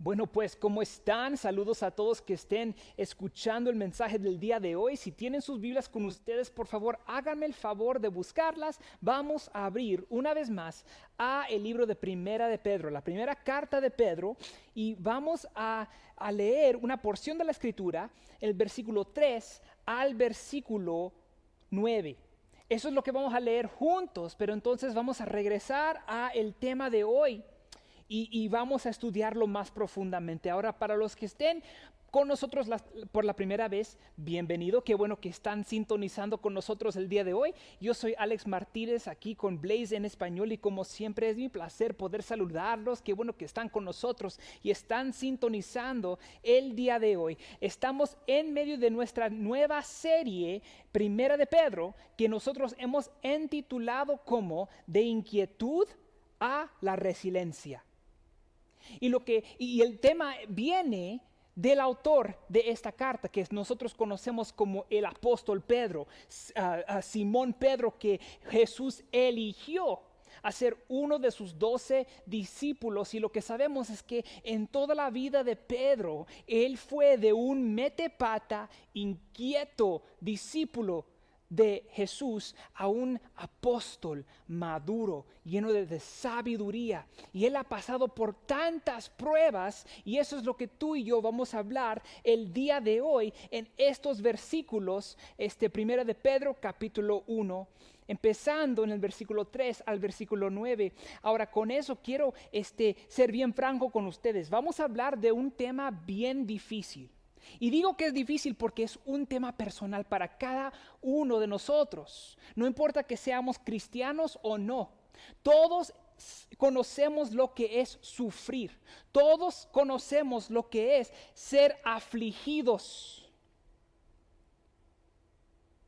Bueno, pues, ¿cómo están? Saludos a todos que estén escuchando el mensaje del día de hoy. Si tienen sus Biblias con ustedes, por favor, háganme el favor de buscarlas. Vamos a abrir una vez más a el libro de Primera de Pedro, la primera carta de Pedro, y vamos a leer una porción de la Escritura, el versículo 3 al versículo 9. Eso es lo que vamos a leer juntos, pero entonces vamos a regresar a el tema de hoy. Y vamos a estudiarlo más profundamente. Ahora, para los que estén con nosotros por la primera vez, bienvenido. Qué bueno que están sintonizando con nosotros el día de hoy. Yo soy Alex Martínez, aquí con Blaze en español, y como siempre es mi placer poder saludarlos. Qué bueno que están con nosotros y están sintonizando el día de hoy. Estamos en medio de nuestra nueva serie, Primera de Pedro, que nosotros hemos intitulado como De inquietud a la resiliencia. Y el tema viene del autor de esta carta, que nosotros conocemos como el apóstol Pedro, a Simón Pedro, que Jesús eligió a ser uno de sus 12 discípulos. Y lo que sabemos es que en toda la vida de Pedro, él fue de un metepata, inquieto discípulo de Jesús a un apóstol maduro, lleno de sabiduría. Y él ha pasado por tantas pruebas, y eso es lo que tú y yo vamos a hablar el día de hoy en estos versículos, Primera de Pedro capítulo 1, empezando en el versículo 3 al versículo 9. Ahora, con eso quiero ser bien franco con ustedes. Vamos a hablar de un tema bien difícil. Y digo que es difícil porque es un tema personal para cada uno de nosotros. No importa que seamos cristianos o no. Todos conocemos lo que es sufrir. Todos conocemos lo que es ser afligidos.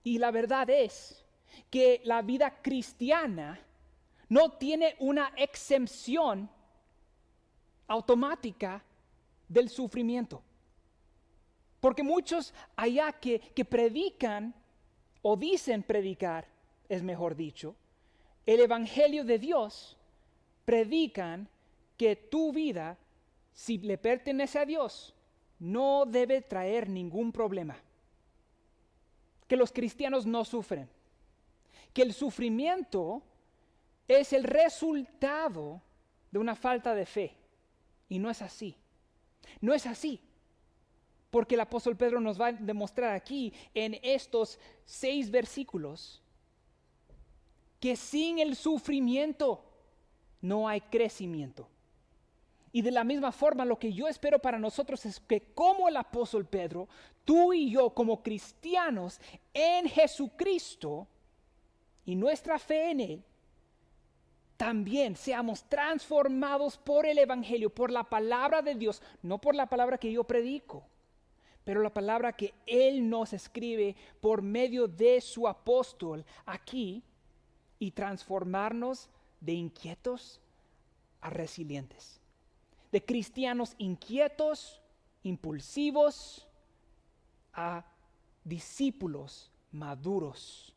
Y la verdad es que la vida cristiana no tiene una exención automática del sufrimiento. Porque muchos allá que predican o dicen predicar, es mejor dicho, el evangelio de Dios, predican que tu vida, si le pertenece a Dios, no debe traer ningún problema. Que los cristianos no sufren. Que el sufrimiento es el resultado de una falta de fe. Y no es así. No es así. Porque el apóstol Pedro nos va a demostrar aquí en estos 6 versículos que sin el sufrimiento no hay crecimiento. Y de la misma forma, lo que yo espero para nosotros es que, como el apóstol Pedro, tú y yo como cristianos en Jesucristo y nuestra fe en Él, también seamos transformados por el evangelio, por la palabra de Dios, no por la palabra que yo predico, pero la palabra que Él nos escribe por medio de su apóstol aquí, y transformarnos de inquietos a resilientes. De cristianos inquietos, impulsivos, a discípulos maduros,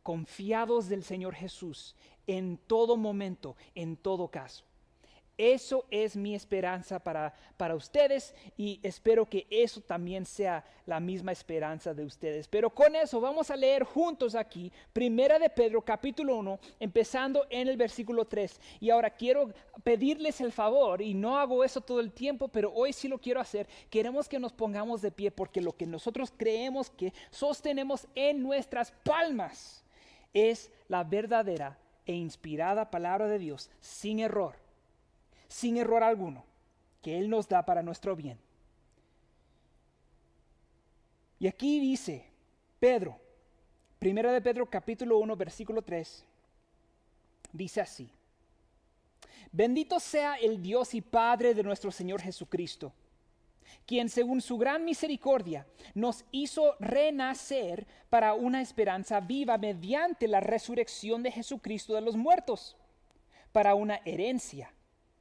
confiados del Señor Jesús en todo momento, en todo caso. Eso es mi esperanza para ustedes, y espero que eso también sea la misma esperanza de ustedes. Pero con eso vamos a leer juntos aquí Primera de Pedro capítulo 1, empezando en el versículo 3. Y ahora quiero pedirles el favor, y no hago eso todo el tiempo, pero hoy sí lo quiero hacer. Queremos que nos pongamos de pie, porque lo que nosotros creemos que sostenemos en nuestras palmas es la verdadera e inspirada palabra de Dios, sin error alguno, que Él nos da para nuestro bien. Y aquí dice Pedro, Primera de Pedro capítulo 1 versículo 3, dice así: Bendito sea el Dios y Padre de nuestro Señor Jesucristo, quien según su gran misericordia nos hizo renacer para una esperanza viva mediante la resurrección de Jesucristo de los muertos, para una herencia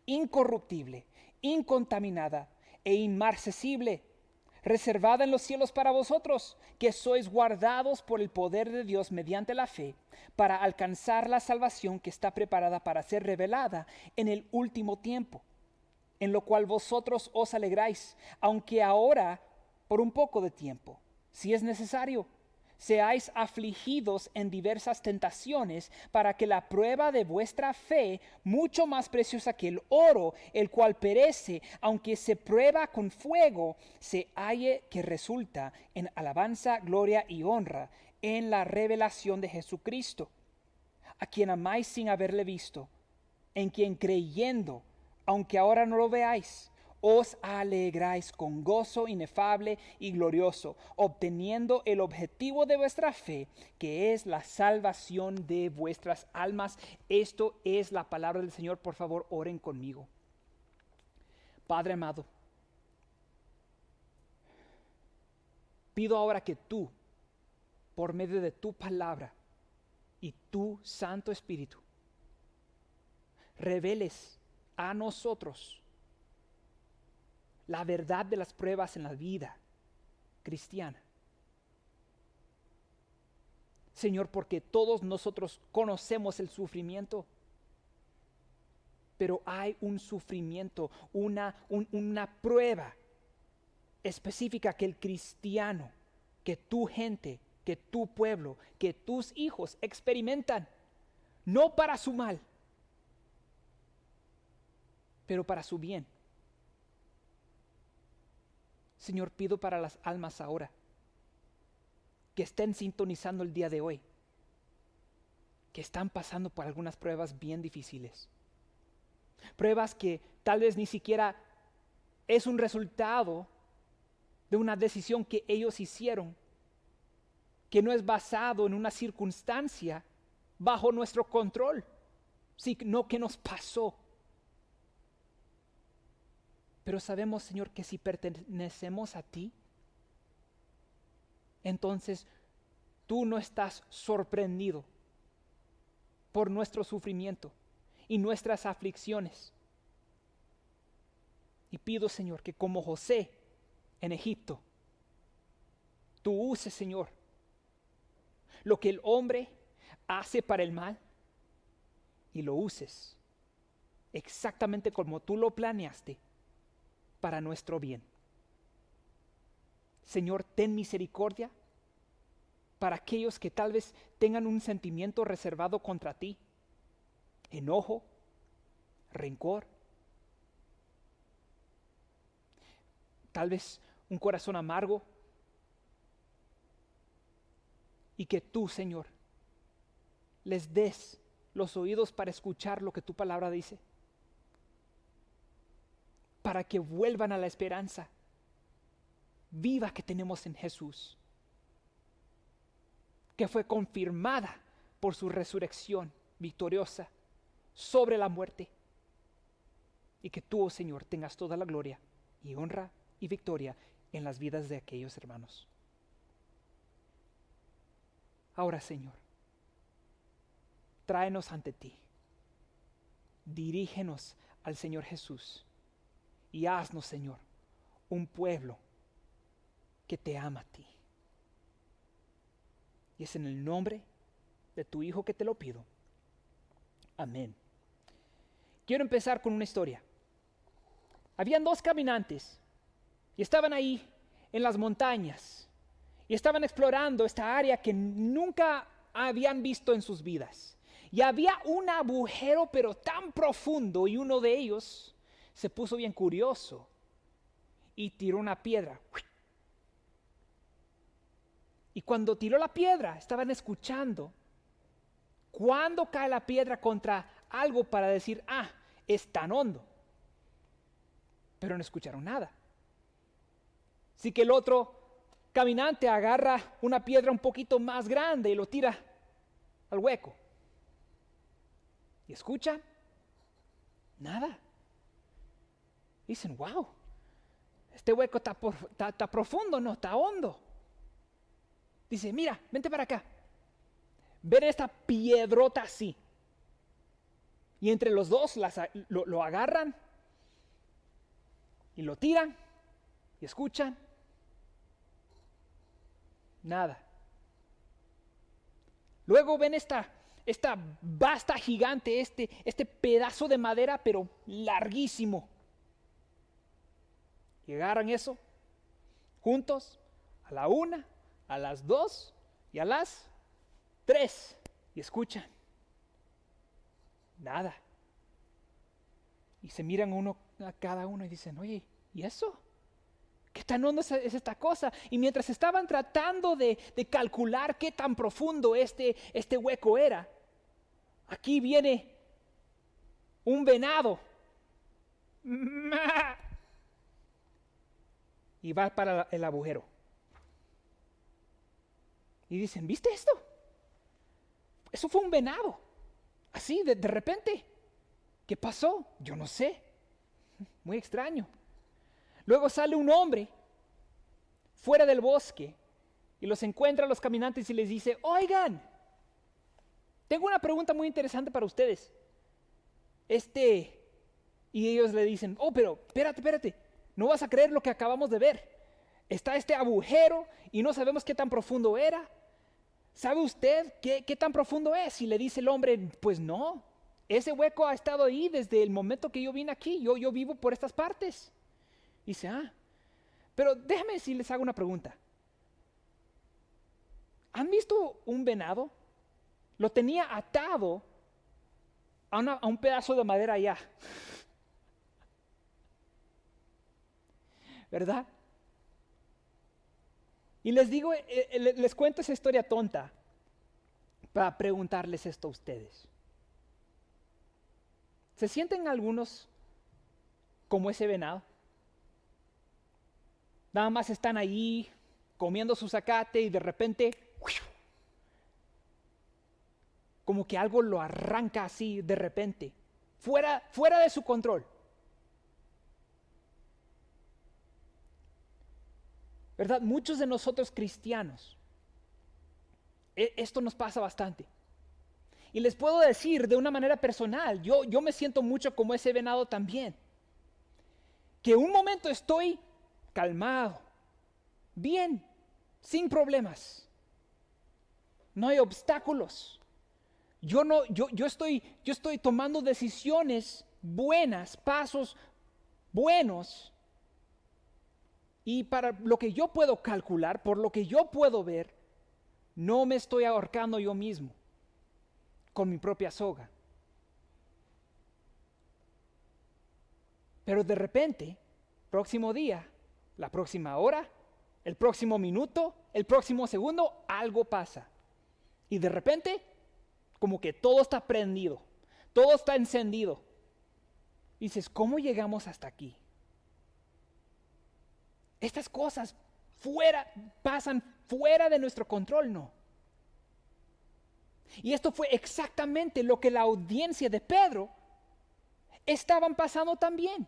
incorruptible, incontaminada e inmarcesible, reservada en los cielos para vosotros, que sois guardados por el poder de Dios mediante la fe, para alcanzar la salvación que está preparada para ser revelada en el último tiempo. en lo cual vosotros os alegráis, aunque ahora por un poco de tiempo, si es necesario, seáis afligidos en diversas tentaciones, para que la prueba de vuestra fe, mucho más preciosa que el oro, el cual perece, aunque se prueba con fuego, se halle que resulta en alabanza, gloria y honra en la revelación de Jesucristo, a quien amáis sin haberle visto, en quien creyendo, aunque ahora no lo veáis, os alegráis con gozo inefable y glorioso, obteniendo el objetivo de vuestra fe, que es la salvación de vuestras almas. Esto es la palabra del Señor. Por favor, oren conmigo. Padre amado, pido ahora que tú, por medio de tu palabra y tu Santo Espíritu, reveles a nosotros la verdad de las pruebas en la vida cristiana. Señor, porque todos nosotros conocemos el sufrimiento, pero hay un sufrimiento, una prueba específica que el cristiano, que tu gente, que tu pueblo, que tus hijos experimentan, no para su mal, pero para su bien. Señor, pido para las almas ahora que estén sintonizando el día de hoy, que están pasando por algunas pruebas bien difíciles, pruebas que tal vez ni siquiera es un resultado de una decisión que ellos hicieron, que no es basado en una circunstancia bajo nuestro control, sino que nos pasó. Pero sabemos, Señor, que si pertenecemos a ti, entonces tú no estás sorprendido por nuestro sufrimiento y nuestras aflicciones. Y pido, Señor, que como José en Egipto, tú uses, Señor, lo que el hombre hace para el mal y lo uses exactamente como tú lo planeaste para nuestro bien. Señor, ten misericordia para aquellos que tal vez tengan un sentimiento reservado contra ti, enojo, rencor, tal vez un corazón amargo, y que tú, Señor, les des los oídos para escuchar lo que tu palabra dice, para que vuelvan a la esperanza viva que tenemos en Jesús, que fue confirmada por su resurrección victoriosa sobre la muerte, y que tú, oh Señor, tengas toda la gloria y honra y victoria en las vidas de aquellos hermanos. Ahora, Señor, tráenos ante ti, dirígenos al Señor Jesús y haznos, Señor, un pueblo que te ama a ti. Y es en el nombre de tu Hijo que te lo pido. Amén. Quiero empezar con una historia. Habían dos caminantes y estaban ahí en las montañas y estaban explorando esta área que nunca habían visto en sus vidas. Y había un agujero pero tan profundo, y uno de ellos se puso bien curioso y tiró una piedra. Y cuando tiró la piedra, estaban escuchando cuando cae la piedra contra algo para decir, es tan hondo. Pero no escucharon nada. Así que el otro caminante agarra una piedra un poquito más grande y lo tira al hueco. ¿Y escuchan? Nada. Dicen, wow, este hueco está profundo, no, está hondo. Dice, mira, vente para acá. Ven esta piedrota así. Y entre los dos lo agarran y lo tiran y escuchan. Nada. Luego ven esta basta gigante, este pedazo de madera, pero larguísimo. Y agarran eso juntos a la 1, a las 2 y a las 3 y escuchan. Nada. Y se miran uno a cada uno y dicen, oye, ¿y eso? ¿Qué tan hondo es esta cosa? Y mientras estaban tratando de calcular qué tan profundo este hueco era, aquí viene un venado. Y va para el agujero. Y dicen, ¿viste esto? Eso fue un venado. Así, de repente. ¿Qué pasó? Yo no sé. Muy extraño. Luego sale un hombre fuera del bosque y los encuentra a los caminantes y les dice, oigan, tengo una pregunta muy interesante para ustedes. Y ellos le dicen, oh, pero espérate, no vas a creer lo que acabamos de ver. Está este agujero y no sabemos qué tan profundo era. ¿Sabe usted qué tan profundo es? Y le dice el hombre, pues no, ese hueco ha estado ahí desde el momento que yo vine aquí, yo vivo por estas partes. Dice, pero déjame si les hago una pregunta. ¿Han visto un venado? Lo tenía atado a un pedazo de madera allá. ¿Verdad? Y les digo, les cuento esa historia tonta para preguntarles esto a ustedes. ¿Se sienten algunos como ese venado? Nada más están ahí comiendo su zacate y de repente como que algo lo arranca así de repente, fuera de su control. ¿Verdad? Muchos de nosotros cristianos, esto nos pasa bastante. Y les puedo decir de una manera personal, yo me siento mucho como ese venado también. Que un momento estoy calmado, bien, sin problemas. No hay obstáculos. Yo estoy tomando decisiones buenas, pasos buenos. Y para lo que yo puedo calcular, por lo que yo puedo ver, no me estoy ahorcando yo mismo con mi propia soga. Pero de repente, próximo día, la próxima hora, el próximo minuto, el próximo segundo, algo pasa. Y de repente, como que todo está prendido, todo está encendido. Dices, ¿cómo llegamos hasta aquí? Estas cosas pasan fuera de nuestro control, ¿no? Y esto fue exactamente lo que la audiencia de Pedro estaban pasando también.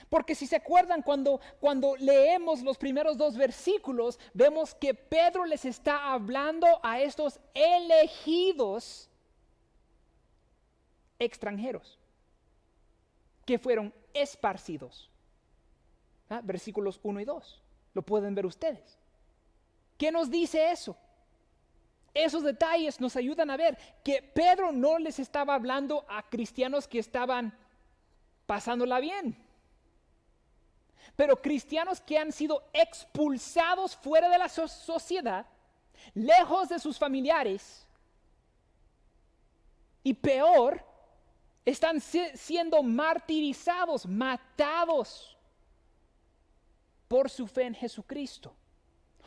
Porque si se acuerdan, cuando leemos los primeros 2 versículos, vemos que Pedro les está hablando a estos elegidos extranjeros que fueron esparcidos. Versículos 1 y 2. Lo pueden ver ustedes. ¿Qué nos dice eso? Esos detalles nos ayudan a ver que Pedro no les estaba hablando a cristianos que estaban pasándola bien, pero cristianos que han sido expulsados fuera de la sociedad, lejos de sus familiares, y peor, están siendo martirizados, matados por su fe en Jesucristo,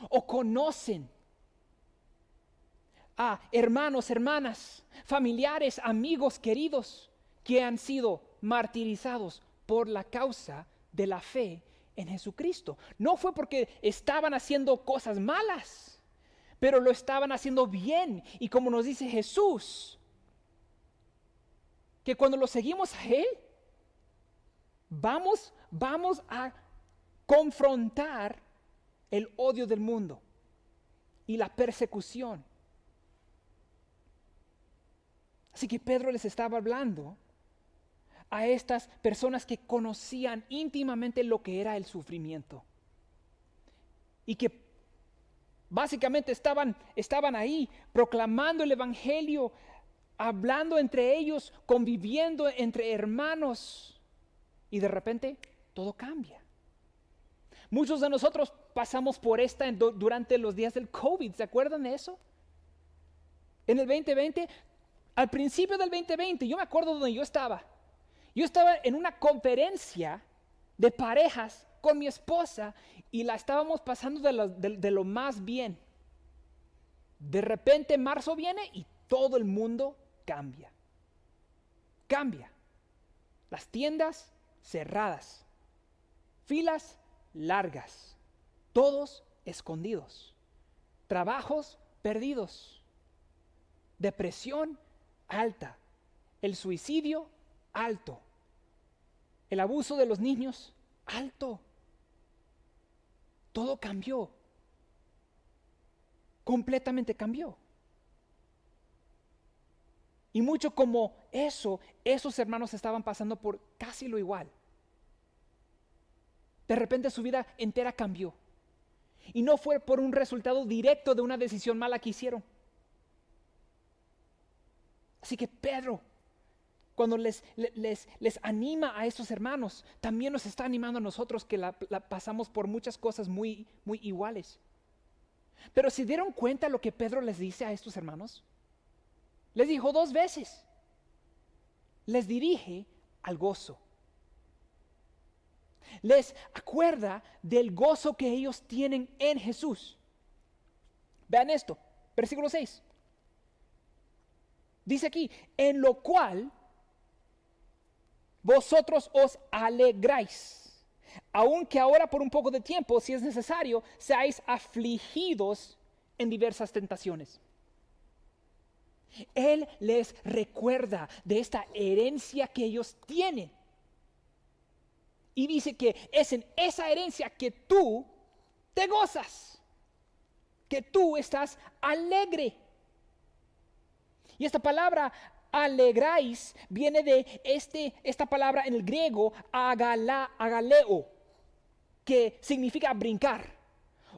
o conocen a hermanos, hermanas, familiares, amigos, queridos, que han sido martirizados por la causa de la fe en Jesucristo. No fue porque estaban haciendo cosas malas, pero lo estaban haciendo bien. Y como nos dice Jesús, que cuando lo seguimos a Él, vamos a confrontar el odio del mundo y la persecución. Así que Pedro les estaba hablando a estas personas que conocían íntimamente lo que era el sufrimiento y que básicamente estaban ahí proclamando el evangelio, hablando entre ellos, conviviendo entre hermanos, y de repente todo cambia. Muchos de nosotros pasamos por esta durante los días del COVID. ¿Se acuerdan de eso? En el 2020, al principio del 2020, yo me acuerdo donde yo estaba. Yo estaba en una conferencia de parejas con mi esposa y la estábamos pasando de lo más bien. De repente marzo viene y todo el mundo cambia. Cambia. Las tiendas cerradas. Filas largas. Todos escondidos. Trabajos perdidos. Depresión alta. El suicidio alto. El abuso de los niños alto. Todo cambió. Completamente cambió. Y mucho como eso, esos hermanos estaban pasando por casi lo igual. De repente su vida entera cambió. Y no fue por un resultado directo de una decisión mala que hicieron. Así que Pedro, cuando les anima a esos hermanos, también nos está animando a nosotros que la pasamos por muchas cosas muy, muy iguales. Pero ¿se dieron cuenta lo que Pedro les dice a estos hermanos? Les dijo 2 veces. Les dirige al gozo. Les acuerda del gozo que ellos tienen en Jesús. Vean esto, versículo 6. Dice aquí, en lo cual vosotros os alegráis, aunque ahora por un poco de tiempo, si es necesario, seáis afligidos en diversas tentaciones. Él les recuerda de esta herencia que ellos tienen. Y dice que es en esa herencia que tú te gozas, que tú estás alegre. Y esta palabra alegráis viene de esta palabra en el griego agaleo, que significa brincar.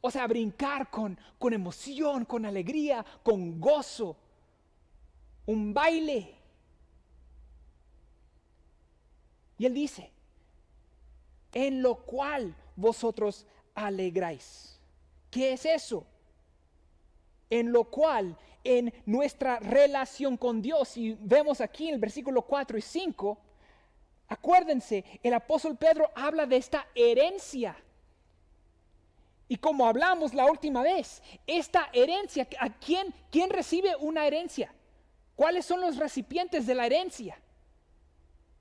O sea, brincar con emoción, con alegría, con gozo. Un baile. Y él dice, en lo cual vosotros alegráis. ¿Qué es eso? En lo cual, en nuestra relación con Dios, y vemos aquí en el versículo 4 y 5, acuérdense, el apóstol Pedro habla de esta herencia. Y como hablamos la última vez, esta herencia, ¿quién recibe una herencia? ¿Cuáles son los recipientes de la herencia?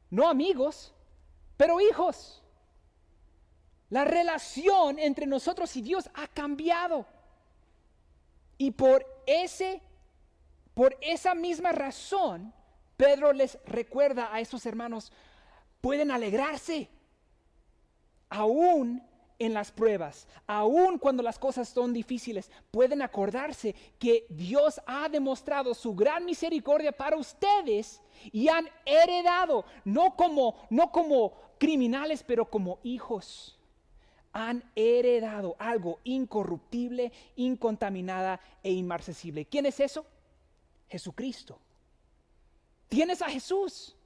No amigos, pero hijos. La relación entre nosotros y Dios ha cambiado. Y por esa misma razón, Pedro les recuerda a esos hermanos, pueden alegrarse, aún en las pruebas, aún cuando las cosas son difíciles, pueden acordarse que Dios ha demostrado su gran misericordia para ustedes y han heredado, no como criminales, pero como hijos. Han heredado algo incorruptible, incontaminada e inmarcesible. ¿Quién es eso? Jesucristo. Tienes a Jesús.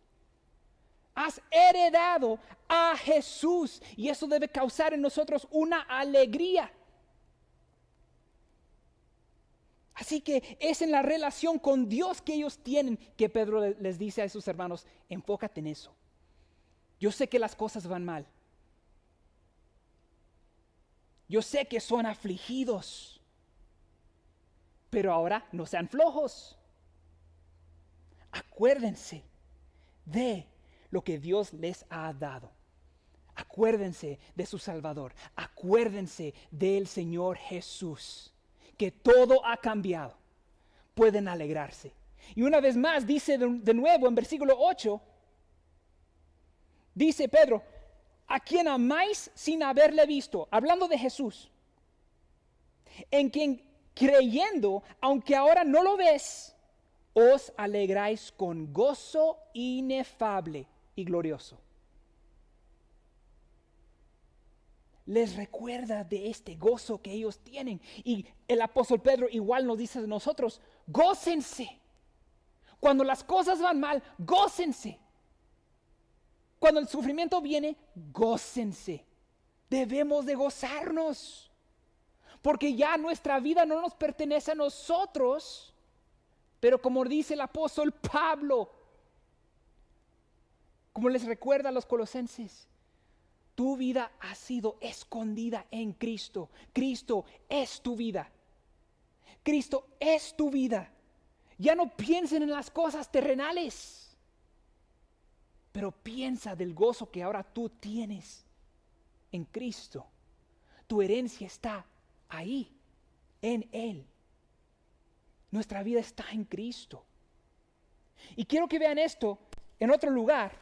Has heredado a Jesús y eso debe causar en nosotros una alegría. Así que es en la relación con Dios que ellos tienen que Pedro les dice a sus hermanos, enfócate en eso. Yo sé que las cosas van mal. Yo sé que son afligidos, pero ahora no sean flojos. Acuérdense de lo que Dios les ha dado. Acuérdense de su Salvador. Acuérdense del Señor Jesús, que todo ha cambiado. Pueden alegrarse. Y una vez más dice de nuevo en versículo 8, dice Pedro, a quien amáis sin haberle visto, hablando de Jesús, en quien creyendo, aunque ahora no lo ves, os alegráis con gozo inefable y glorioso. Les recuerda de este gozo que ellos tienen. Y el apóstol Pedro igual nos dice a nosotros, gócense. Cuando las cosas van mal, gócense. cuando el sufrimiento viene, gócense. Debemos de gozarnos. Porque ya nuestra vida no nos pertenece a nosotros. Pero como dice el apóstol Pablo, como les recuerda a los colosenses, tu vida ha sido escondida en Cristo. Cristo es tu vida. Cristo es tu vida. Ya no piensen en las cosas terrenales, pero piensa del gozo que ahora tú tienes en Cristo. Tu herencia está ahí, en Él. Nuestra vida está en Cristo. Y quiero que vean esto en otro lugar.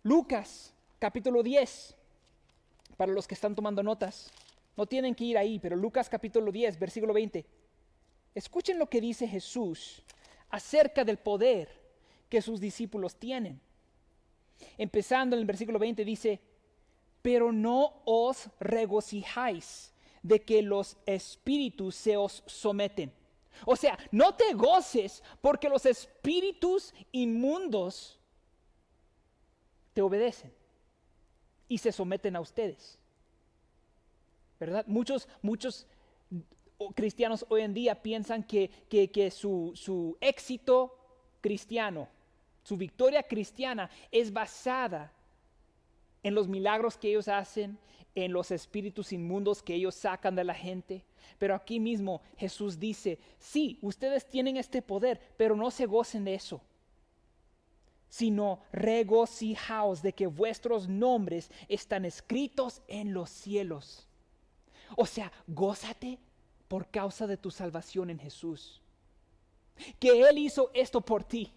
Lucas capítulo 10. Para los que están tomando notas, no tienen que ir ahí, pero Lucas capítulo 10, versículo 20. Escuchen lo que dice Jesús acerca del poder que sus discípulos tienen. Empezando en el versículo 20 dice, pero no os regocijáis de que los espíritus se os someten. O sea, no te goces porque los espíritus inmundos te obedecen y se someten a ustedes. ¿Verdad? Muchos cristianos hoy en día piensan que su éxito cristiano, su victoria cristiana es basada en los milagros que ellos hacen, en los espíritus inmundos que ellos sacan de la gente. Pero aquí mismo Jesús dice, sí, ustedes tienen este poder, pero no se gocen de eso, sino regocijaos de que vuestros nombres están escritos en los cielos. O sea, gózate por causa de tu salvación en Jesús, que Él hizo esto por ti.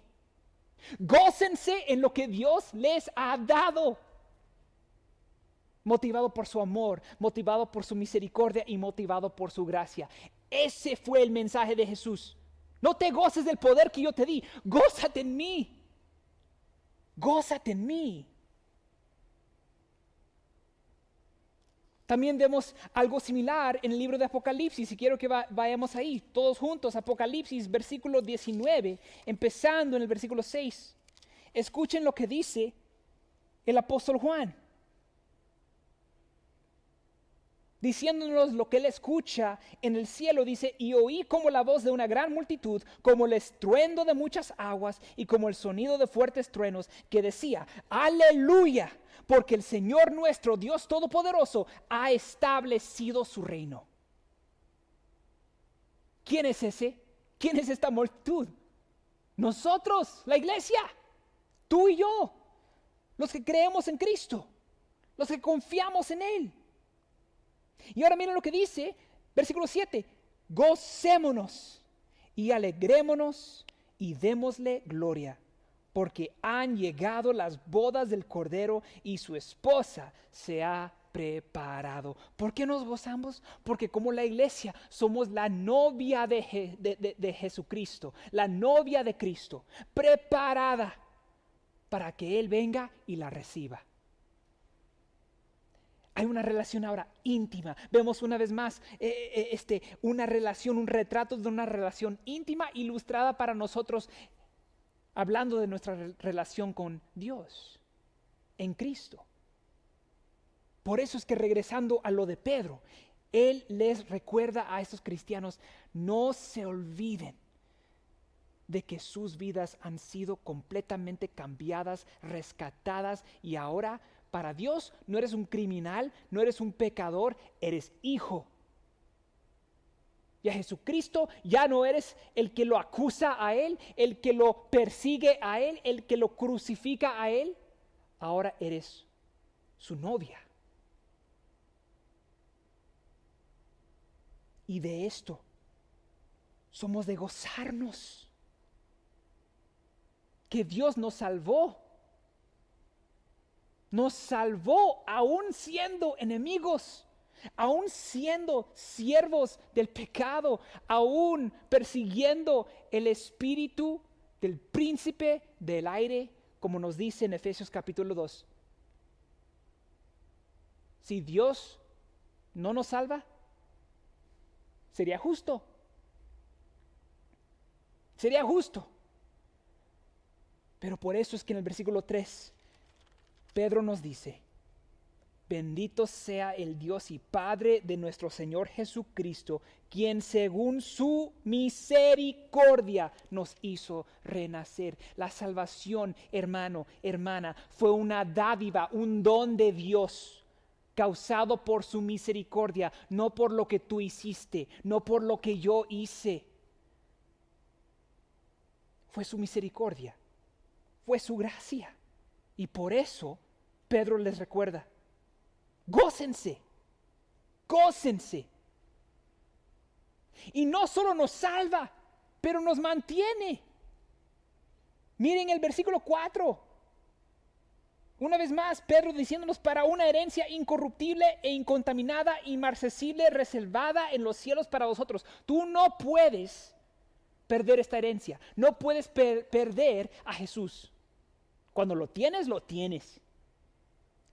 Gócense en lo que Dios les ha dado, motivado por su amor, motivado por su misericordia y motivado por su gracia. Ese fue el mensaje de Jesús. No te goces del poder que yo te di, gózate en mí. Gózate en mí. También vemos algo similar en el libro de Apocalipsis, y quiero que vayamos ahí, todos juntos. Apocalipsis, versículo 19, empezando en el versículo 6. Escuchen lo que dice el apóstol Juan, diciéndonos lo que él escucha en el cielo. Dice, y oí como la voz de una gran multitud, como el estruendo de muchas aguas y como el sonido de fuertes truenos, que decía, aleluya, porque el Señor nuestro Dios Todopoderoso ha establecido su reino. ¿Quién es ese? ¿Quién es esta multitud? Nosotros, la iglesia, tú y yo, los que creemos en Cristo, los que confiamos en Él. Y ahora miren lo que dice, versículo 7, gocémonos y alegrémonos y démosle gloria, porque han llegado las bodas del Cordero y su esposa se ha preparado. ¿Por qué nos gozamos? Porque como la iglesia somos la novia de Jesucristo, la novia de Cristo, preparada para que Él venga y la reciba. Hay una relación ahora íntima. Vemos una vez más una relación, un retrato de una relación íntima ilustrada para nosotros, hablando de nuestra relación con Dios en Cristo. Por eso es que, regresando a lo de Pedro, él les recuerda a estos cristianos, no se olviden de que sus vidas han sido completamente cambiadas, rescatadas, y ahora para Dios no eres un criminal, no eres un pecador, eres hijo. Y a Jesucristo ya no eres el que lo acusa a Él, el que lo persigue a Él, el que lo crucifica a Él. Ahora eres su novia. Y de esto somos de gozarnos. Que Dios nos salvó. Nos salvó aún siendo enemigos, aún siendo siervos del pecado, aún persiguiendo el espíritu del príncipe del aire, como nos dice en Efesios capítulo 2. Si Dios no nos salva, sería justo. Sería justo. Pero por eso es que en el versículo 3 Pedro nos dice: bendito sea el Dios y Padre de nuestro Señor Jesucristo, quien según su misericordia nos hizo renacer. La salvación, hermano, hermana, fue una dádiva, un don de Dios, causado por su misericordia, no por lo que tú hiciste, no por lo que yo hice. Fue su misericordia, fue su gracia. Y por eso Pedro les recuerda: gócense, gócense. Y no solo nos salva, pero nos mantiene. Miren el versículo 4. Una vez más, Pedro diciéndonos: para una herencia incorruptible e incontaminada, inmarcesible, reservada en los cielos para vosotros. Tú no puedes perder esta herencia. No puedes perder a Jesús. Cuando lo tienes, lo tienes.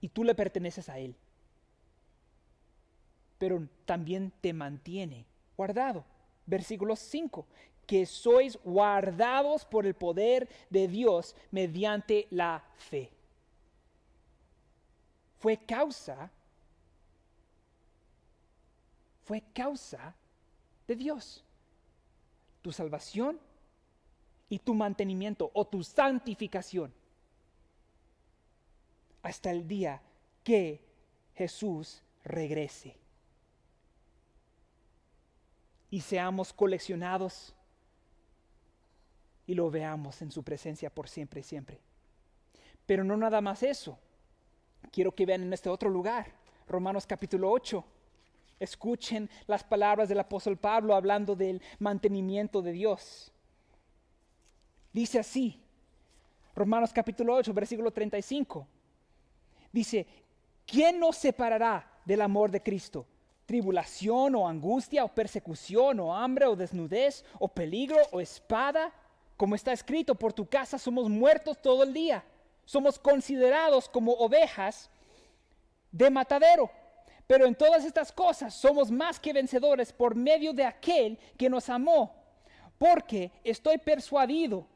Y tú le perteneces a Él. Pero también te mantiene guardado. Versículo 5. Que sois guardados por el poder de Dios mediante la fe. Fue causa de Dios. Tu salvación y tu mantenimiento o tu santificación. Hasta el día que Jesús regrese. Y seamos coleccionados y lo veamos en su presencia por siempre y siempre. Pero no nada más eso. Quiero que vean en este otro lugar, Romanos capítulo 8. Escuchen las palabras del apóstol Pablo hablando del mantenimiento de Dios. Dice así, Romanos capítulo 8, versículo 35. Dice: ¿quién nos separará del amor de Cristo? ¿Tribulación o angustia o persecución o hambre o desnudez o peligro o espada? Como está escrito: por tu casa somos muertos todo el día. Somos considerados como ovejas de matadero. Pero en todas estas cosas somos más que vencedores por medio de aquel que nos amó. Porque estoy persuadido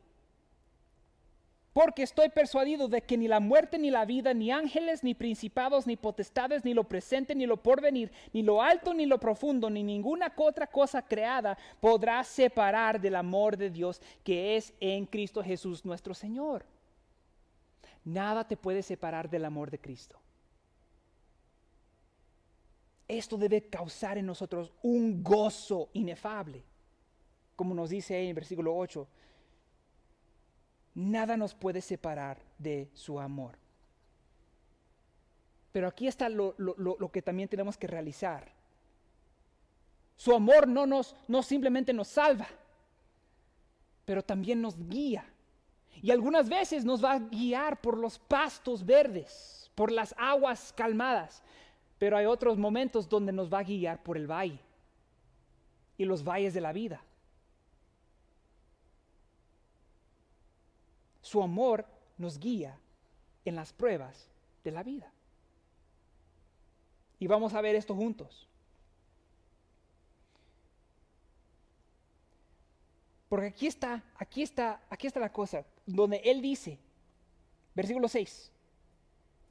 de que ni la muerte, ni la vida, ni ángeles, ni principados, ni potestades, ni lo presente, ni lo porvenir, ni lo alto, ni lo profundo, ni ninguna otra cosa creada podrá separar del amor de Dios que es en Cristo Jesús nuestro Señor. Nada te puede separar del amor de Cristo. Esto debe causar en nosotros un gozo inefable. Como nos dice ahí en el versículo 8. Nada nos puede separar de su amor. Pero aquí está lo que también tenemos que realizar. Su amor no simplemente nos salva, pero también nos guía. Y algunas veces nos va a guiar por los pastos verdes, por las aguas calmadas. Pero hay otros momentos donde nos va a guiar por el valle y los valles de la vida. Su amor nos guía en las pruebas de la vida. Y vamos a ver esto juntos. Porque aquí está la cosa, donde Él dice, versículo 6,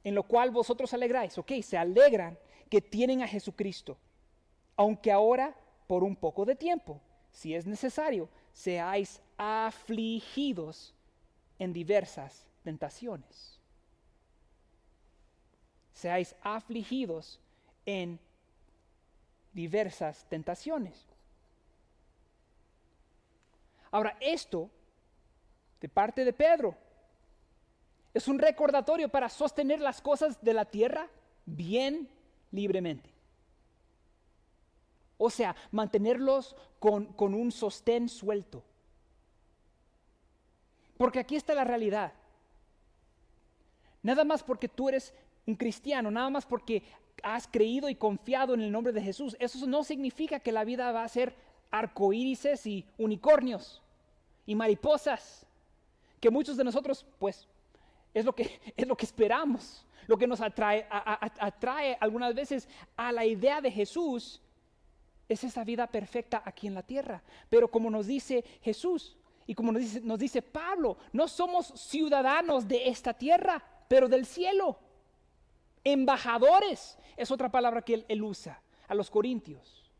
en lo cual vosotros alegráis, se alegran que tienen a Jesucristo, aunque ahora por un poco de tiempo, si es necesario, seáis afligidos en diversas tentaciones. Seáis afligidos en diversas tentaciones. Ahora, esto, de parte de Pedro, es un recordatorio para sostener las cosas de la tierra bien libremente. O sea, mantenerlos con un sostén suelto. Porque aquí está la realidad. Nada más porque tú eres un cristiano, nada más porque has creído y confiado en el nombre de Jesús, eso no significa que la vida va a ser arcoírises y unicornios y mariposas, que muchos de nosotros, pues, es lo que esperamos, lo que nos atrae algunas veces a la idea de Jesús, es esa vida perfecta aquí en la tierra. Pero como nos dice Jesús y como nos dice Pablo, no somos ciudadanos de esta tierra, pero del cielo. Embajadores es otra palabra que él usa a los corintios.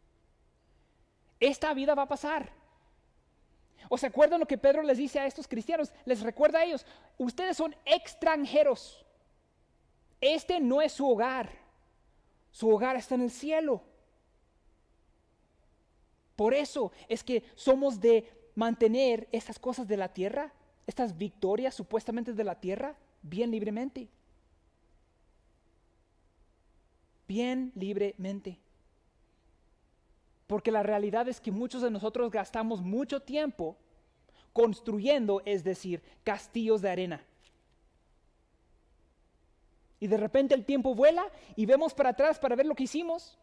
Esta vida va a pasar. ¿O se acuerdan lo que Pedro les dice a estos cristianos? Les recuerda a ellos, ustedes son extranjeros. Este no es su hogar. Su hogar está en el cielo. Por eso es que somos de mantener estas cosas de la tierra, estas victorias supuestamente de la tierra, bien libremente. Bien libremente. Porque la realidad es que muchos de nosotros gastamos mucho tiempo construyendo, es decir, castillos de arena. Y de repente el tiempo vuela y vemos para atrás para ver lo que hicimos.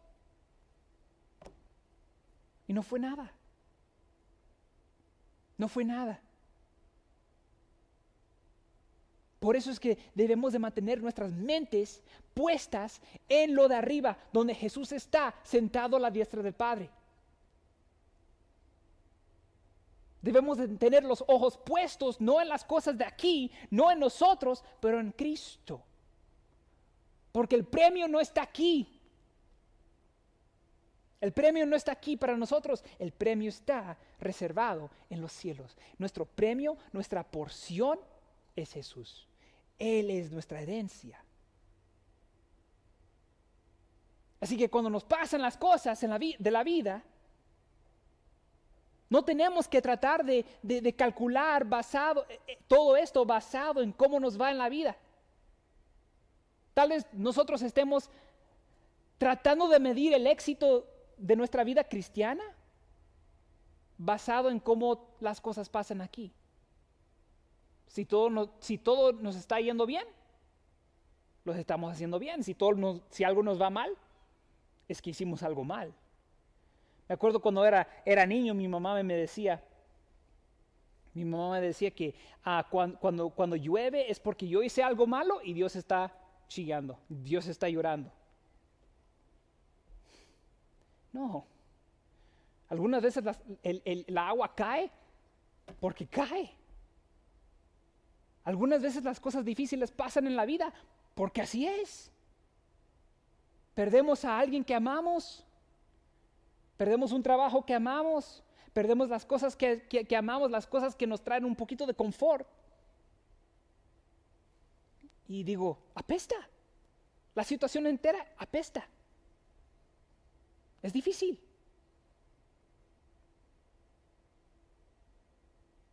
Y no fue nada. No fue nada. Por eso es que debemos de mantener nuestras mentes puestas en lo de arriba, donde Jesús está sentado a la diestra del Padre. Debemos de tener los ojos puestos no en las cosas de aquí, no en nosotros, pero en Cristo. Porque el premio no está aquí. El premio no está aquí para nosotros, el premio está reservado en los cielos. Nuestro premio, nuestra porción es Jesús. Él es nuestra herencia. Así que cuando nos pasan las cosas de la vida, no tenemos que tratar de calcular todo esto basado en cómo nos va en la vida. Tal vez nosotros estemos tratando de medir el éxito de nuestra vida cristiana basado en cómo las cosas pasan aquí. Si todo nos está yendo bien, los estamos haciendo bien. Si algo nos va mal, es que hicimos algo mal. Me acuerdo cuando era niño, mi mamá me decía que cuando llueve es porque yo hice algo malo y Dios está chillando, Dios está llorando. No. Algunas veces la agua cae porque cae. Algunas veces las cosas difíciles pasan en la vida porque así es. Perdemos a alguien que amamos. Perdemos un trabajo que amamos. Perdemos las cosas que amamos, las cosas que nos traen un poquito de confort. Y digo, apesta. La situación entera apesta. Es difícil.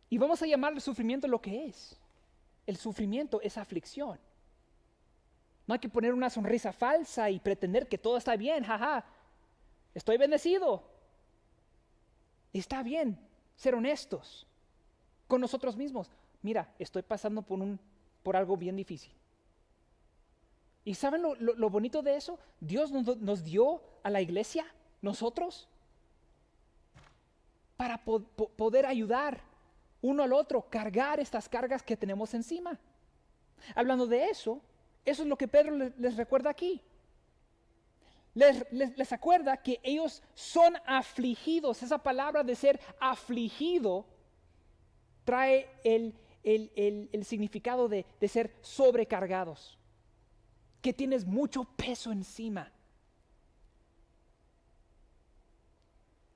Y vamos a llamar el sufrimiento lo que es. El sufrimiento es aflicción. No hay que poner una sonrisa falsa y pretender que todo está bien, jaja. Estoy bendecido. Y está bien ser honestos con nosotros mismos. Mira, estoy pasando por algo bien difícil. ¿Y saben lo bonito de eso? Dios nos dio a la iglesia, nosotros, para poder ayudar uno al otro, cargar estas cargas que tenemos encima. Hablando de eso es lo que Pedro les recuerda aquí. Les acuerda que ellos son afligidos. Esa palabra de ser afligido trae el significado de ser sobrecargados. Que tienes mucho peso encima.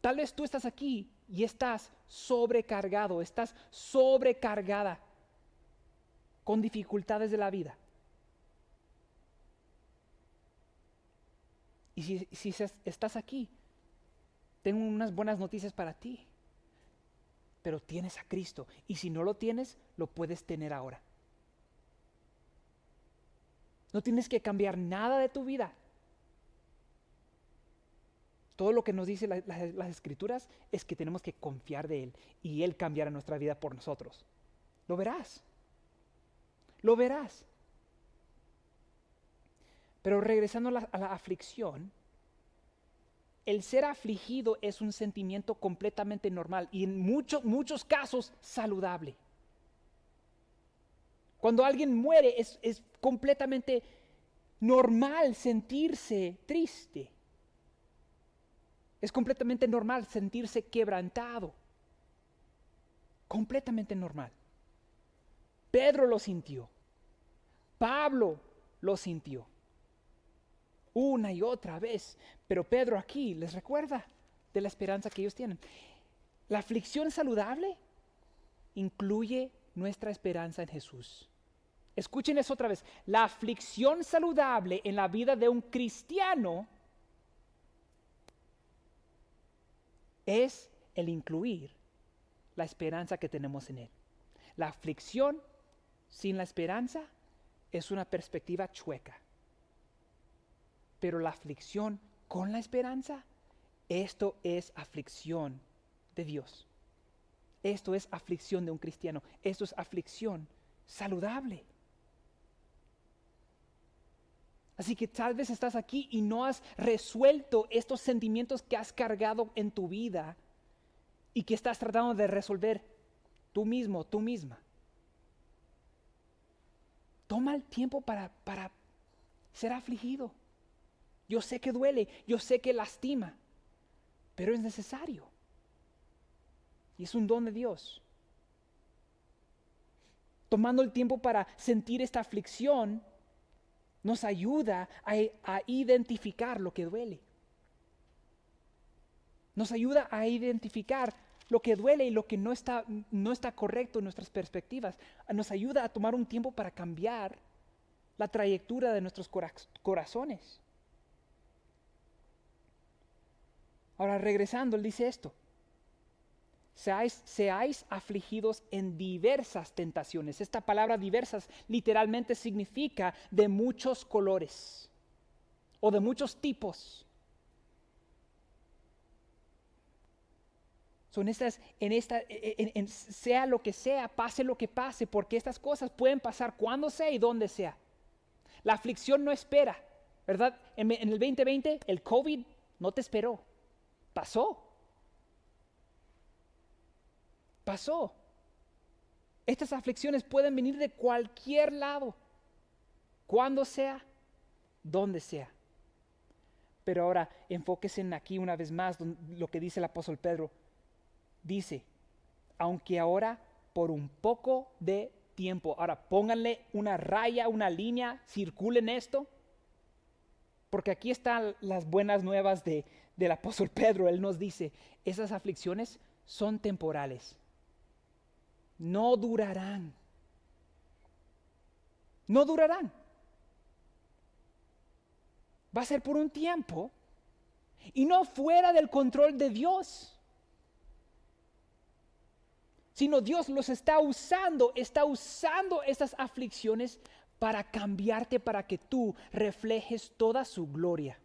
Tal vez tú estás aquí y estás sobrecargado, estás sobrecargada con dificultades de la vida. Y si estás aquí, tengo unas buenas noticias para ti. Pero tienes a Cristo. Y si no lo tienes, lo puedes tener ahora. No tienes que cambiar nada de tu vida. Todo lo que nos dice las Escrituras es que tenemos que confiar de Él y Él cambiará nuestra vida por nosotros. Lo verás. Lo verás. Pero regresando a la aflicción, el ser afligido es un sentimiento completamente normal y en muchos casos saludable. Cuando alguien muere es completamente normal sentirse triste. Es completamente normal sentirse quebrantado. Completamente normal. Pedro lo sintió. Pablo lo sintió una y otra vez, pero Pedro aquí les recuerda de la esperanza que ellos tienen. La aflicción saludable incluye nuestra esperanza en Jesús. Escuchen eso otra vez. La aflicción saludable en la vida de un cristiano es el incluir la esperanza que tenemos en Él. La aflicción sin la esperanza es una perspectiva chueca. Pero la aflicción con la esperanza, esto es aflicción de Dios. Esto es aflicción de un cristiano. Esto es aflicción saludable. Así que tal vez estás aquí y no has resuelto estos sentimientos que has cargado en tu vida y que estás tratando de resolver tú mismo, tú misma. Toma el tiempo para ser afligido. Yo sé que duele, yo sé que lastima, pero es necesario. Y es un don de Dios. Tomando el tiempo para sentir esta aflicción nos ayuda a identificar lo que duele. Nos ayuda a identificar lo que duele y lo que no está correcto en nuestras perspectivas. Nos ayuda a tomar un tiempo para cambiar la trayectoria de nuestros corazones. Ahora regresando, él dice esto. Seáis afligidos en diversas tentaciones. Esta palabra diversas literalmente significa de muchos colores o de muchos tipos. Sea lo que sea, pase lo que pase, porque estas cosas pueden pasar cuando sea y donde sea. La aflicción no espera, ¿verdad? En el 2020 el COVID no te esperó, pasó. Estas aflicciones pueden venir de cualquier lado, cuando sea, donde sea. Pero ahora enfóquense en aquí una vez más lo que dice el apóstol Pedro. Dice, aunque ahora por un poco de tiempo. Ahora pónganle una raya, una línea, circulen esto. Porque aquí están las buenas nuevas del apóstol Pedro. Él nos dice, esas aflicciones son temporales. No durarán. No durarán. Va a ser por un tiempo y no fuera del control de Dios. Sino Dios los está usando estas aflicciones para cambiarte, para que tú reflejes toda su gloria.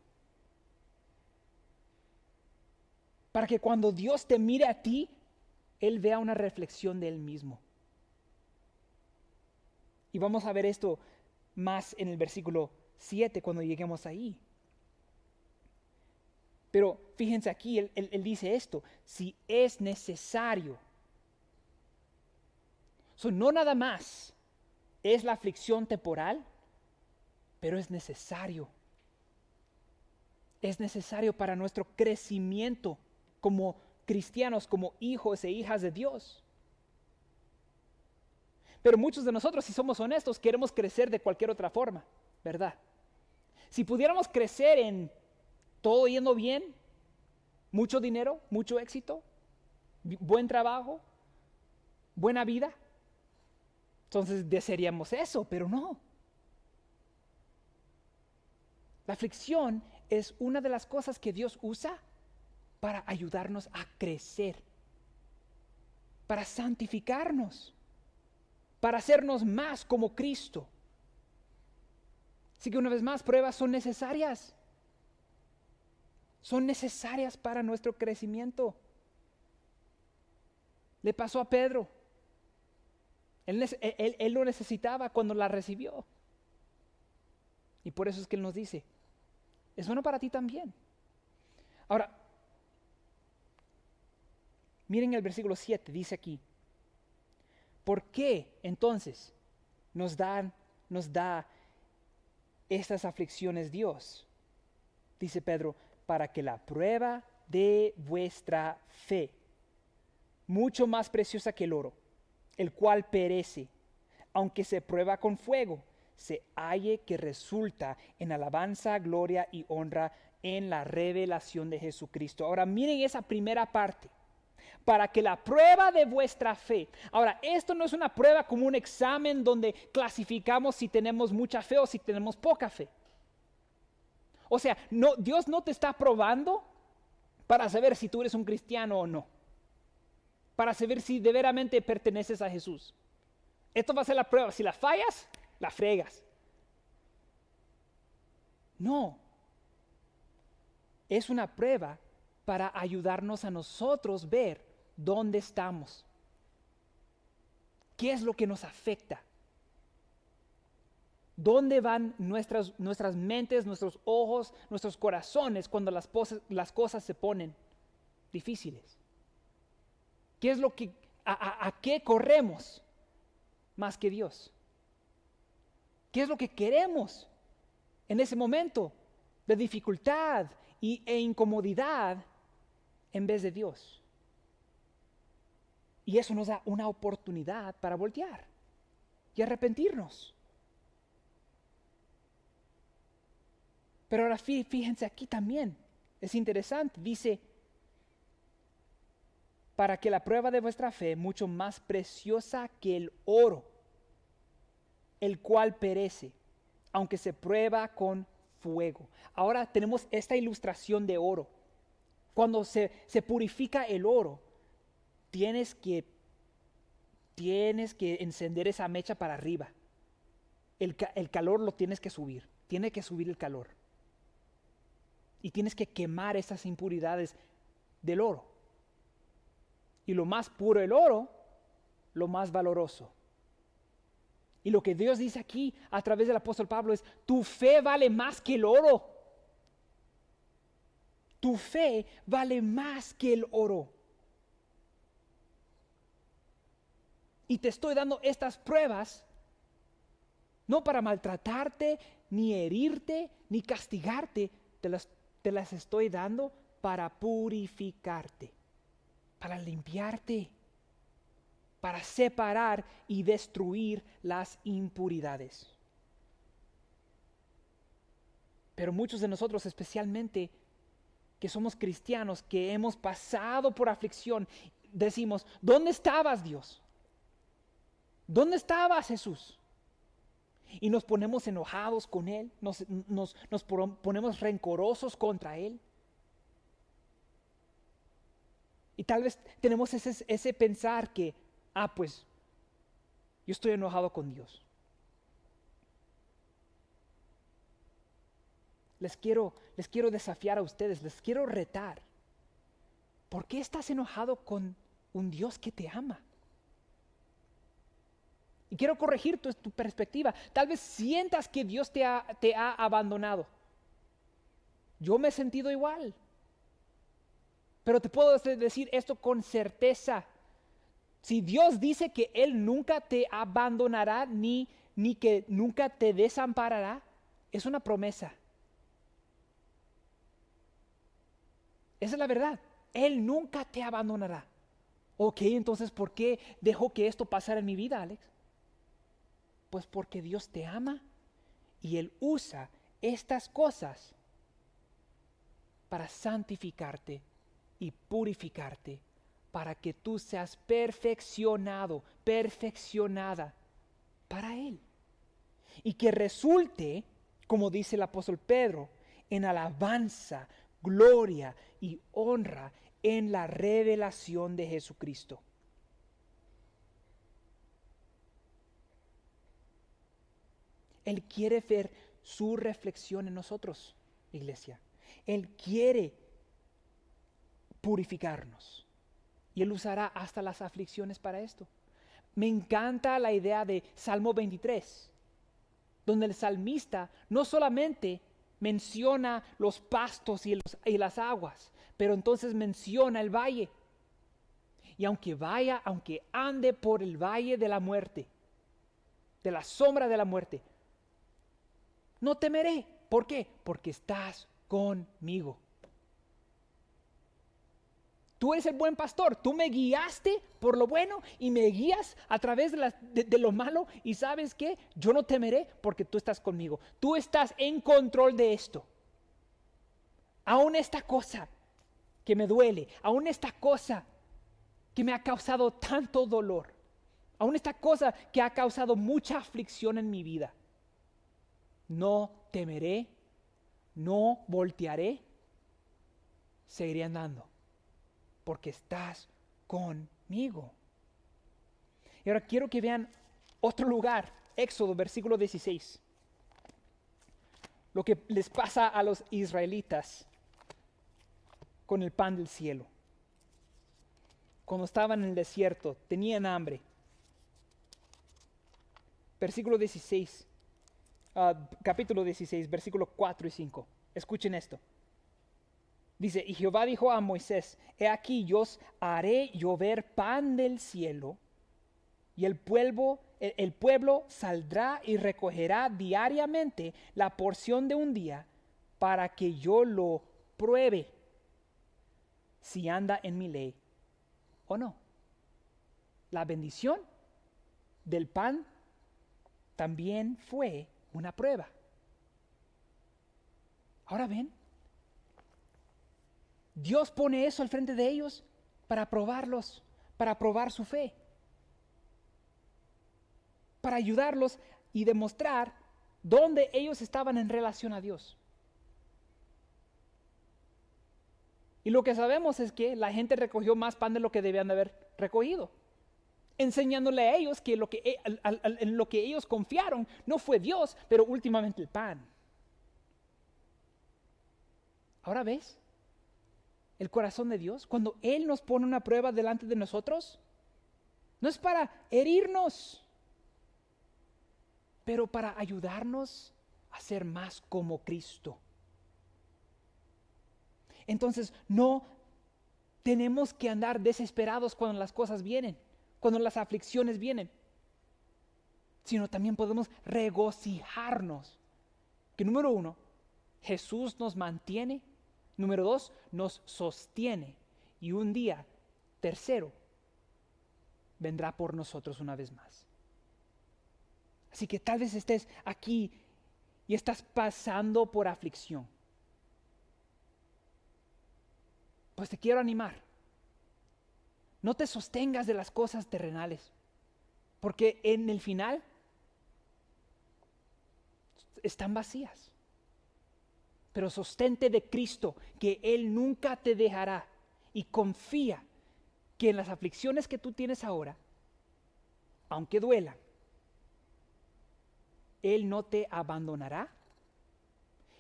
Para que cuando Dios te mire a ti, Él vea una reflexión de Él mismo. Y vamos a ver esto más en el versículo 7 cuando lleguemos ahí. Pero fíjense aquí, él dice esto, si es necesario. No nada más es la aflicción temporal, pero es necesario. Es necesario para nuestro crecimiento como cristianos, como hijos e hijas de Dios. Pero muchos de nosotros, si somos honestos, queremos crecer de cualquier otra forma, ¿verdad? Si pudiéramos crecer en todo yendo bien, mucho dinero, mucho éxito, buen trabajo, buena vida, entonces desearíamos eso, pero no. La aflicción es una de las cosas que Dios usa para ayudarnos a crecer, para santificarnos, para hacernos más como Cristo. Así que una vez más, pruebas son necesarias. Son necesarias para nuestro crecimiento. Le pasó a Pedro. Él lo necesitaba cuando la recibió. Y por eso es que Él nos dice, es bueno para ti también. Ahora, miren el versículo 7, dice aquí, ¿por qué entonces nos da estas aflicciones Dios? Dice Pedro, para que la prueba de vuestra fe, mucho más preciosa que el oro, el cual perece, aunque se prueba con fuego, se halle que resulta en alabanza, gloria y honra en la revelación de Jesucristo. Ahora miren esa primera parte. Para que la prueba de vuestra fe. Ahora, esto no es una prueba como un examen donde clasificamos si tenemos mucha fe o si tenemos poca fe. O sea, no, Dios no te está probando para saber si tú eres un cristiano o no. Para saber si de veramente perteneces a Jesús. Esto va a ser la prueba. Si la fallas, la fregas. No. Es una prueba para ayudarnos a nosotros ver dónde estamos. ¿Qué es lo que nos afecta? ¿Dónde van nuestras mentes, nuestros ojos, nuestros corazones cuando las cosas se ponen difíciles? ¿Qué es lo que, a qué corremos más que Dios? ¿Qué es lo que queremos en ese momento de dificultad e incomodidad en vez de Dios? Y eso nos da una oportunidad para voltear y arrepentirnos. Pero ahora fíjense aquí también, es interesante, dice, para que la prueba de vuestra fe, mucho más preciosa que el oro, el cual perece, aunque se prueba con fuego. Ahora tenemos esta ilustración de oro. Cuando se purifica el oro, tienes que encender esa mecha para arriba. El calor lo tienes que subir. Tiene que subir el calor. Y tienes que quemar esas impuridades del oro. Y lo más puro el oro, lo más valoroso. Y lo que Dios dice aquí a través del apóstol Pablo es: tu fe vale más que el oro. Tu fe vale más que el oro. Y te estoy dando estas pruebas no para maltratarte, ni herirte, ni castigarte. Te las estoy dando para purificarte, para limpiarte, para separar y destruir las impuridades. Pero muchos de nosotros, especialmente que somos cristianos, que hemos pasado por aflicción, decimos: ¿dónde estabas, Dios? ¿Dónde estabas, Jesús? Y nos ponemos enojados con Él, nos ponemos rencorosos contra Él. Y tal vez tenemos ese pensar que, pues, yo estoy enojado con Dios. Les quiero desafiar a ustedes, les quiero retar. ¿Por qué estás enojado con un Dios que te ama? Y quiero corregir tu perspectiva. Tal vez sientas que Dios te ha abandonado. Yo me he sentido igual. Pero te puedo decir esto con certeza. Si Dios dice que Él nunca te abandonará ni que nunca te desamparará, es una promesa. Esa es la verdad. Él nunca te abandonará. Ok, entonces, ¿por qué dejó que esto pasara en mi vida, Alex? Pues porque Dios te ama y Él usa estas cosas para santificarte y purificarte, para que tú seas perfeccionado, perfeccionada para Él. Y que resulte, como dice el apóstol Pedro, en alabanza, gloria y honra en la revelación de Jesucristo. Él quiere ver su reflexión en nosotros, iglesia. Él quiere purificarnos. Y Él usará hasta las aflicciones para esto. Me encanta la idea de Salmo 23, donde el salmista no solamente menciona los pastos y las aguas, pero entonces menciona el valle. Y aunque ande por el valle de la muerte, de la sombra de la muerte, no temeré. ¿Por qué? Porque estás conmigo. tú eres el buen pastor, tú me guiaste por lo bueno y me guías a través de lo malo, y ¿sabes qué? Yo no temeré porque tú estás conmigo. Tú estás en control de esto. Aún esta cosa que me duele, aún esta cosa que me ha causado tanto dolor, aún esta cosa que ha causado mucha aflicción en mi vida, no temeré, no voltearé, seguiré andando, porque estás conmigo. Y ahora quiero que vean otro lugar, Éxodo, versículo 16. Lo que les pasa a los israelitas con el pan del cielo. Cuando estaban en el desierto, tenían hambre. Versículo 16, capítulo 16, versículos 4 y 5. Escuchen esto. Dice, y Jehová dijo a Moisés, he aquí yo os haré llover pan del cielo, y el pueblo saldrá y recogerá diariamente la porción de un día, para que yo lo pruebe si anda en mi ley o no. La bendición del pan también fue una prueba. Ahora ven, Dios pone eso al frente de ellos para probarlos, para probar su fe, para ayudarlos y demostrar dónde ellos estaban en relación a Dios. Y lo que sabemos es que la gente recogió más pan de lo que debían de haber recogido, enseñándole a ellos que en lo que ellos confiaron no fue Dios, pero últimamente el pan. Ahora ves el corazón de Dios cuando Él nos pone una prueba delante de nosotros. No es para herirnos, pero para ayudarnos a ser más como Cristo. Entonces no tenemos que andar desesperados cuando las cosas vienen, cuando las aflicciones vienen, sino también podemos regocijarnos que, número 1, Jesús nos mantiene, número 2, nos sostiene, y un día, tercero, vendrá por nosotros una vez más. Así que tal vez estés aquí y estás pasando por aflicción. Pues te quiero animar. No te sostengas de las cosas terrenales, porque en el final están vacías. Pero sostente de Cristo, que Él nunca te dejará, y confía que en las aflicciones que tú tienes ahora, aunque duelan, Él no te abandonará.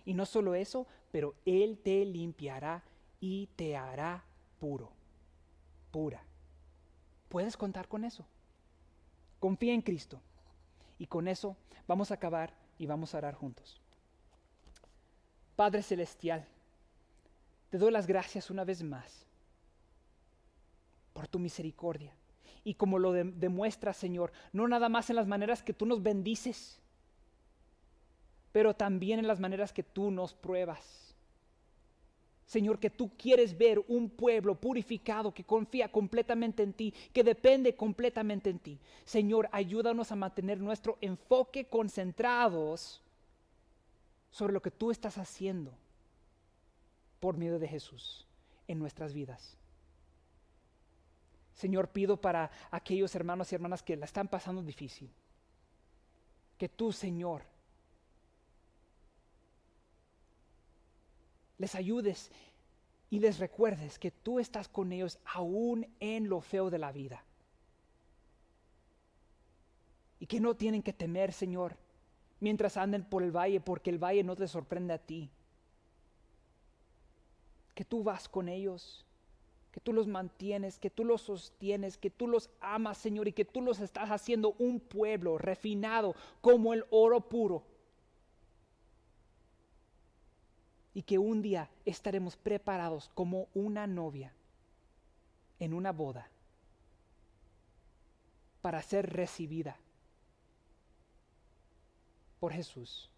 Y no solo eso, pero Él te limpiará y te hará puro, pura. Puedes contar con eso. Confía en Cristo. Y con eso vamos a acabar y vamos a orar juntos. Padre Celestial, te doy las gracias una vez más por tu misericordia. Y como lo demuestras, Señor, no nada más en las maneras que tú nos bendices, pero también en las maneras que tú nos pruebas. Señor, que tú quieres ver un pueblo purificado que confía completamente en ti, que depende completamente en ti. Señor, ayúdanos a mantener nuestro enfoque concentrados sobre lo que tú estás haciendo por medio de Jesús en nuestras vidas. Señor, pido para aquellos hermanos y hermanas que la están pasando difícil, que tú, Señor, les ayudes y les recuerdes que tú estás con ellos aún en lo feo de la vida. Y que no tienen que temer, Señor, mientras anden por el valle, porque el valle no te sorprende a ti. Que tú vas con ellos, que tú los mantienes, que tú los sostienes, que tú los amas, Señor, y que tú los estás haciendo un pueblo refinado como el oro puro. Y que un día estaremos preparados como una novia en una boda para ser recibida por Jesús.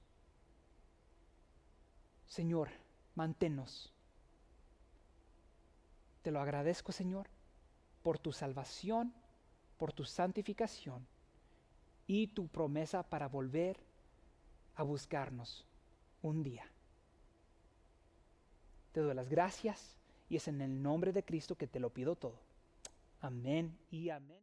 Señor, manténnos. Te Te lo agradezco, Señor, por tu salvación, por tu santificación y tu promesa para volver a buscarnos un día. Te doy las gracias y es en el nombre de Cristo que te lo pido todo. Amén y amén.